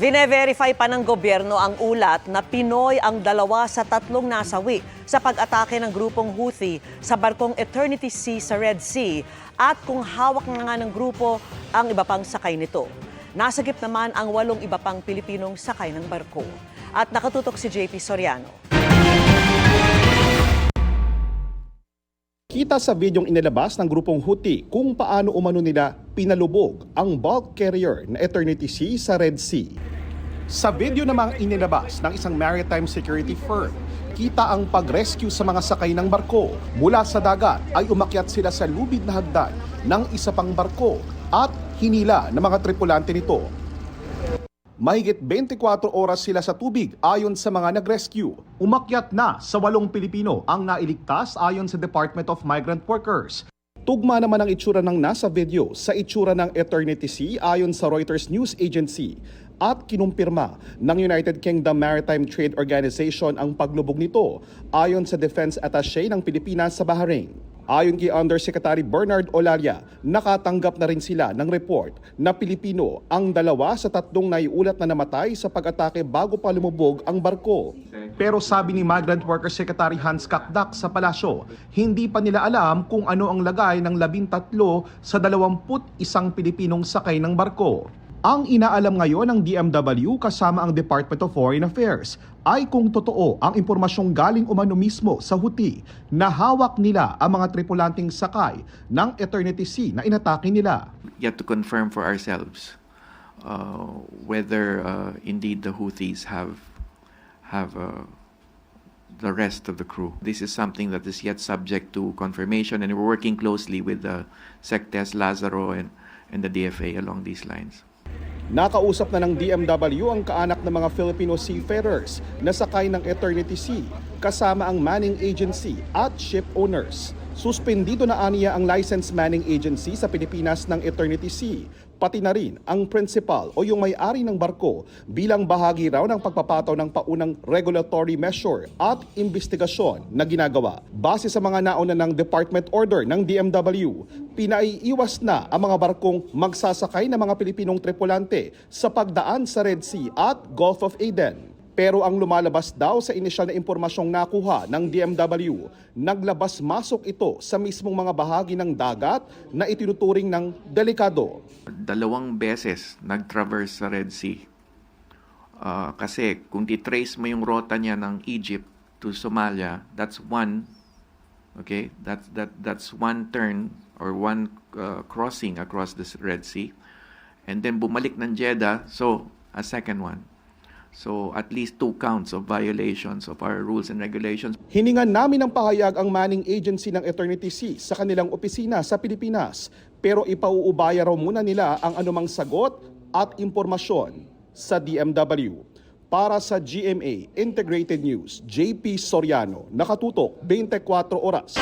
Vine-verify pa ng gobyerno ang ulat na Pinoy ang 2 sa 3 nasawi sa pag-atake ng grupong Houthi sa barkong Eternity Sea sa Red Sea at kung hawak na nga ng grupo ang iba pang sakay nito. Nasagip naman ang 8 iba pang Pilipinong sakay ng barko. At nakatutok si JP Soriano. Kita sa bidyong inilabas ng grupong Houthi kung paano umano nila pinalubog ang bulk carrier na Eternity Sea sa Red Sea. Sa video namang inilabas ng isang maritime security firm, kita ang pag-rescue sa mga sakay ng barko. Mula sa dagat ay umakyat sila sa lubid na hagdan ng isa pang barko at hinila ng mga tripulante nito. Mahigit 24 oras sila sa tubig ayon sa mga nag-rescue. Umakyat na sa 8 Pilipino ang nailigtas ayon sa Department of Migrant Workers. Tugma naman ang itsura ng nasa video sa itsura ng Eternity Sea ayon sa Reuters News Agency at kinumpirma ng United Kingdom Maritime Trade Organization ang paglubog nito ayon sa Defense Attaché ng Pilipinas sa Bahrain. Ayon kay Undersecretary Bernard Olaria, nakatanggap na rin sila ng report na Pilipino ang 2 sa 3 naiulat na namatay sa pag-atake bago pa lumubog ang barko. Pero sabi ni Migrant Workers Secretary Hans Kakdak sa palasyo, hindi pa nila alam kung ano ang lagay ng 13 sa 21 Pilipinong sakay ng barko. Ang inaalam ngayon ng DMW kasama ang Department of Foreign Affairs ay kung totoo ang impormasyong galing umano mismo sa Houthi na hawak nila ang mga tripulanting sakay ng Eternity Sea na inatake nila. Yet to confirm for ourselves whether indeed the Houthis have the rest of the crew. This is something that is yet subject to confirmation, and we're working closely with the SecTes, Lazaro, and the DFA along these lines. Nakausap na ng DMW ang kaanak ng mga Filipino seafarers na sakay ng Eternity Sea kasama ang manning agency at ship owners. Suspendido na aniya ang licensed manning agency sa Pilipinas ng Eternity Sea, pati na rin ang principal o yung may-ari ng barko bilang bahagi raw ng pagpapataw ng paunang regulatory measure at investigasyon na ginagawa. Base sa mga nauna ng department order ng DMW, pinaiiwas na ang mga barkong magsasakay ng mga Pilipinong tripulante sa pagdaan sa Red Sea at Gulf of Aden. Pero ang lumalabas daw sa inisyal na impormasyong nakuha ng DMW, naglabas-masok ito sa mismong mga bahagi ng dagat na itinuturing ng delikado. 2 beses nag-traverse sa Red Sea. Kasi kung titrace mo yung rota niya ng Egypt to Somalia, that's one, okay? That's one turn or one crossing across the Red Sea. And then bumalik ng Jeddah, so a second one. So at least 2 counts of violations of our rules and regulations. Hiningan namin ng pahayag ang manning agency ng Eternity Sea sa kanilang opisina sa Pilipinas, pero ipauubaya raw muna nila ang anumang sagot at impormasyon sa DMW. Para sa GMA Integrated News, JP Soriano, nakatutok 24 oras.